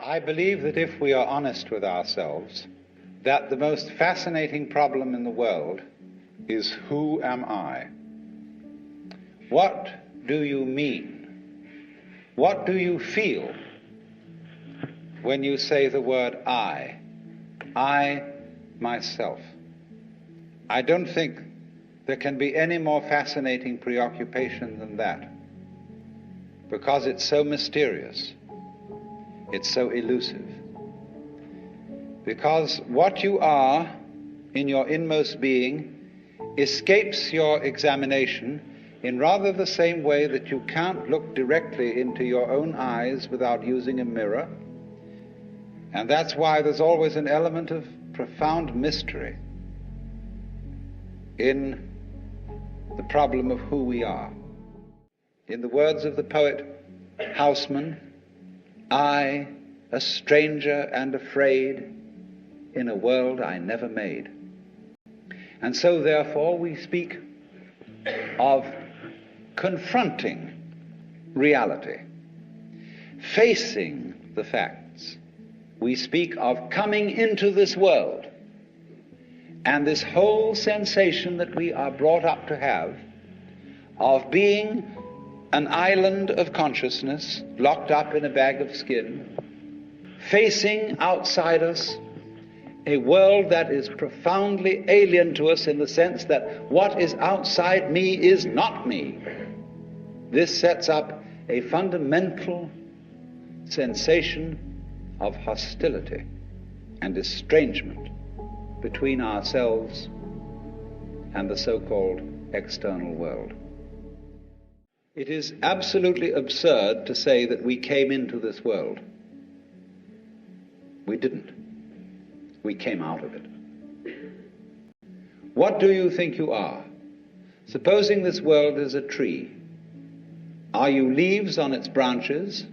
I believe that if we are honest with ourselves, that the most fascinating problem in the world is, who am I? What do you mean? What do you feel when you say the word I? I, myself. I don't think there can be any more fascinating preoccupation than that, because it's so mysterious, it's so elusive. Because what you are in your inmost being escapes your examination in rather the same way that you can't look directly into your own eyes without using a mirror. And that's why there's always an element of profound mystery in the problem of who we are. In the words of the poet Houseman, I, a stranger and afraid, in a world I never made. And so therefore we speak of confronting reality, facing the facts. We speak of coming into this world, and this whole sensation that we are brought up to have of being an island of consciousness locked up in a bag of skin, facing outside us a world that is profoundly alien to us in the sense that what is outside me is not me. This sets up a fundamental sensation of hostility and estrangement between ourselves and the so-called external world. It is absolutely absurd to say that we came into this world. We didn't. We came out of it. What do you think you are? Supposing this world is a tree, are you leaves on its branches,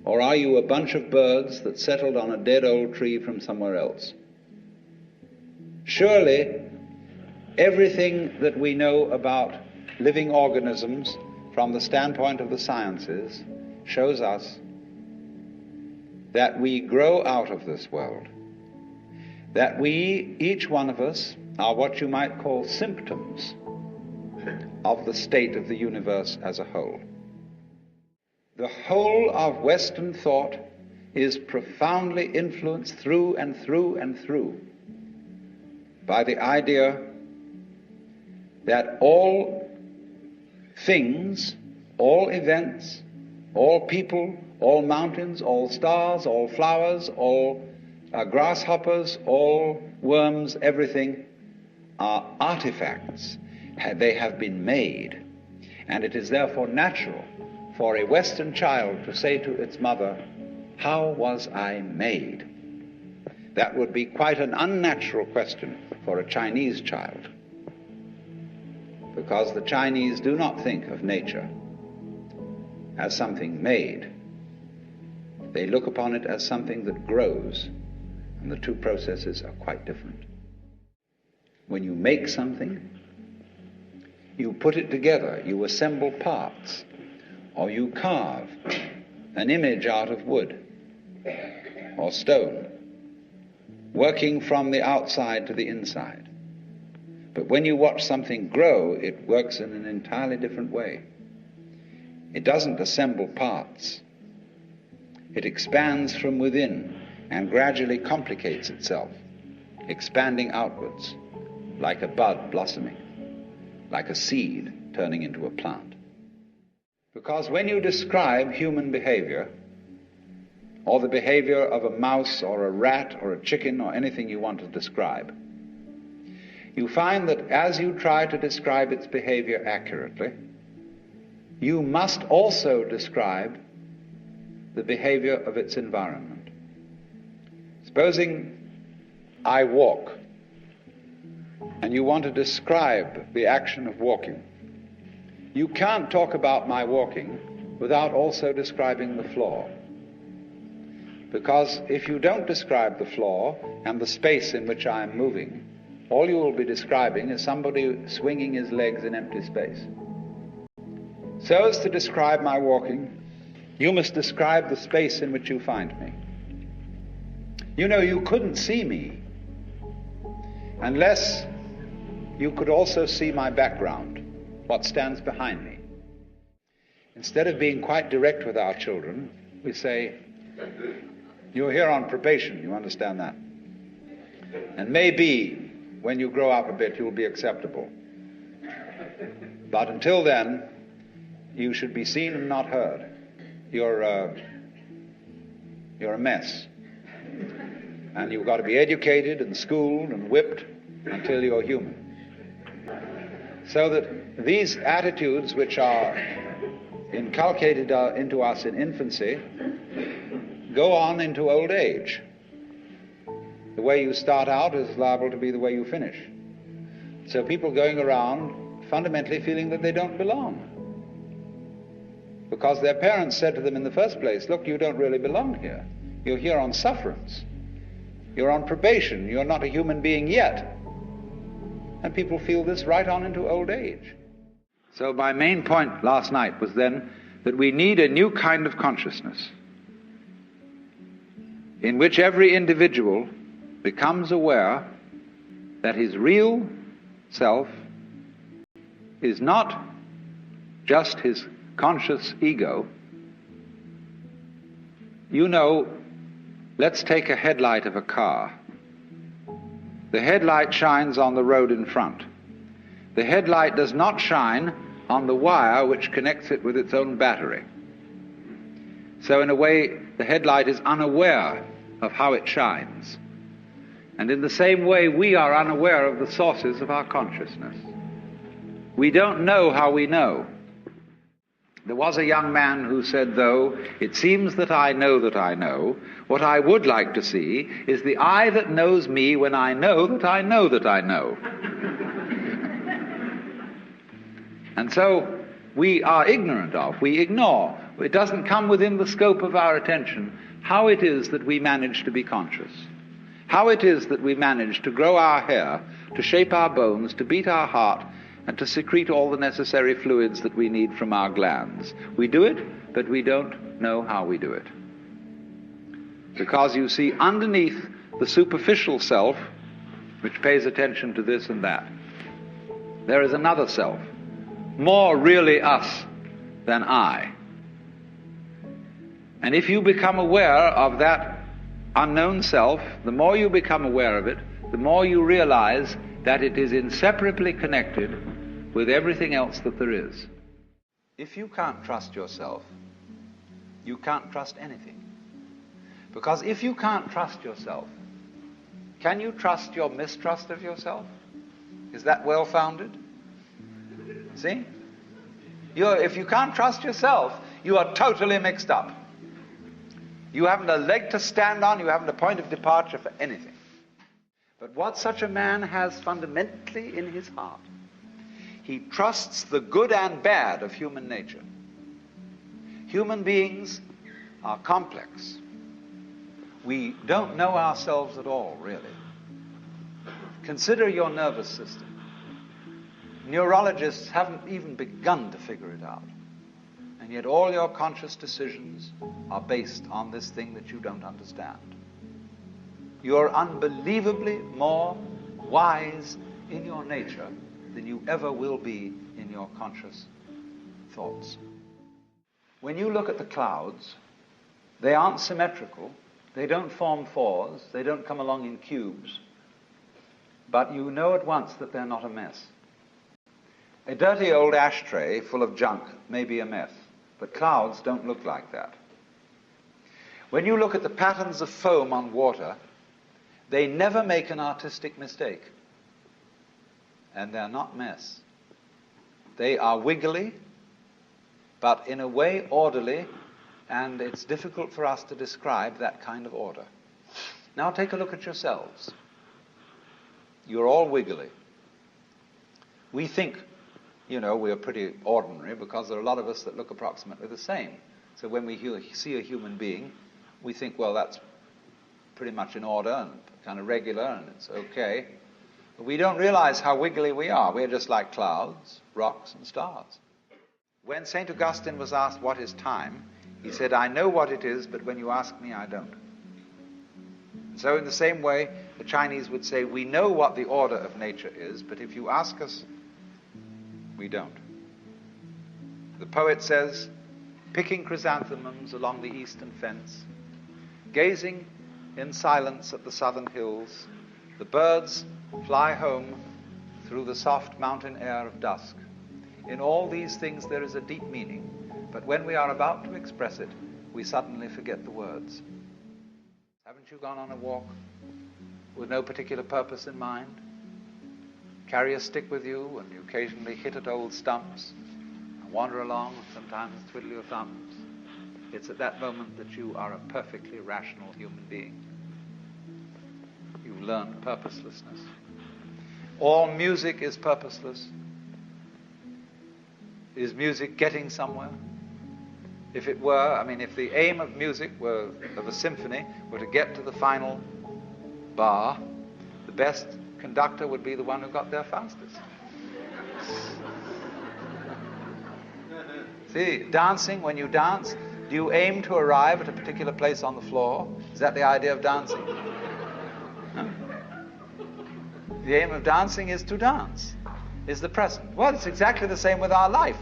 or are you a bunch of birds that settled on a dead old tree from somewhere else? Surely everything that we know about living organisms from the standpoint of the sciences shows us that we grow out of this world, that we, each one of us, are what you might call symptoms of the state of the universe as a whole. The whole of Western thought is profoundly influenced through and through and through by the idea that all things, all events, all people, all mountains, all stars, all flowers, all grasshoppers, all worms, everything are artifacts. They have been made. And it is therefore natural for a Western child to say to its mother, "How was I made?" That would be quite an unnatural question for a Chinese child, because the Chinese do not think of nature as something made. They look upon it as something that grows, and the two processes are quite different. When you make something, you put it together, you assemble parts, or you carve an image out of wood or stone, working from the outside to the inside. But when you watch something grow, it works in an entirely different way. It doesn't assemble parts. It expands from within and gradually complicates itself, expanding outwards, like a bud blossoming, like a seed turning into a plant. Because when you describe human behavior, or the behavior of a mouse or a rat or a chicken or anything you want to describe, you find that as you try to describe its behavior accurately, you must also describe the behavior of its environment. Supposing I walk, and you want to describe the action of walking. You can't talk about my walking without also describing the floor. Because if you don't describe the floor and the space in which I am moving, all you will be describing is somebody swinging his legs in empty space. So as to describe my walking, you must describe the space in which you find me. You know, you couldn't see me unless you could also see my background, what stands behind me. Instead of being quite direct with our children, we say, you're here on probation, you understand that? And maybe when you grow up a bit, you'll be acceptable. But until then, you should be seen and not heard. You're a mess. And you've got to be educated and schooled and whipped until you're human. So that these attitudes which are inculcated into us in infancy go on into old age. The way you start out is liable to be the way you finish. So people going around fundamentally feeling that they don't belong. Because their parents said to them in the first place, look, you don't really belong here. You're here on sufferance. You're on probation. You're not a human being yet. And people feel this right on into old age. So my main point last night was then that we need a new kind of consciousness in which every individual becomes aware that his real self is not just his conscious ego. You know, let's take a headlight of a car. The headlight shines on the road in front. The headlight does not shine on the wire which connects it with its own battery. So in a way, the headlight is unaware of how it shines. And in the same way, we are unaware of the sources of our consciousness. We don't know how we know. There was a young man who said, though, it seems that I know, what I would like to see is the I that knows me when I know that I know that I know. And so we are ignorant of, we ignore, it doesn't come within the scope of our attention how it is that we manage to be conscious, how it is that we manage to grow our hair, to shape our bones, to beat our heart, and to secrete all the necessary fluids that we need from our glands. We do it, but we don't know how we do it. Because you see, underneath the superficial self, which pays attention to this and that, there is another self, more really us than I. And if you become aware of that unknown self, the more you become aware of it, the more you realize that it is inseparably connected with everything else that there is. If you can't trust yourself, you can't trust anything. Because if you can't trust yourself, can you trust your mistrust of yourself? Is that well-founded? See? If you can't trust yourself, you are totally mixed up. You haven't a leg to stand on, you haven't a point of departure for anything. But what such a man has fundamentally in his heart, he trusts the good and bad of human nature. Human beings are complex. We don't know ourselves at all, really. Consider your nervous system. Neurologists haven't even begun to figure it out. And yet all your conscious decisions are based on this thing that you don't understand. You're unbelievably more wise in your nature than you ever will be in your conscious thoughts. When you look at the clouds, they aren't symmetrical, they don't form fours, they don't come along in cubes, but you know at once that they're not a mess. A dirty old ashtray full of junk may be a mess, but clouds don't look like that. When you look at the patterns of foam on water, they never make an artistic mistake. And they're not mess. They are wiggly, but in a way orderly, and it's difficult for us to describe that kind of order. Now take a look at yourselves. You're all wiggly. We think, we're pretty ordinary because there are a lot of us that look approximately the same. So when we see a human being, we think, well, that's pretty much in order and kind of regular and it's okay. But we don't realize how wiggly we are. We're just like clouds, rocks, and stars. When St. Augustine was asked what is time, he said, I know what it is, but when you ask me, I don't. So in the same way, the Chinese would say, we know what the order of nature is, but if you ask us, we don't. The poet says, picking chrysanthemums along the eastern fence, gazing in silence at the southern hills, the birds fly home through the soft mountain air of dusk. In all these things there is a deep meaning, but when we are about to express it, we suddenly forget the words. Haven't you gone on a walk with no particular purpose in mind? Carry a stick with you and you occasionally hit at old stumps and wander along and sometimes twiddle your thumbs. It's at that moment that you are a perfectly rational human being. You've learned purposelessness. All music is purposeless. Is music getting somewhere? If it were, if the aim of music of a symphony were to get to the final bar, the best conductor would be the one who got there fastest. See, dancing, when you dance, do you aim to arrive at a particular place on the floor? Is that the idea of dancing? No. The aim of dancing is to dance, is the present. Well, it's exactly the same with our life.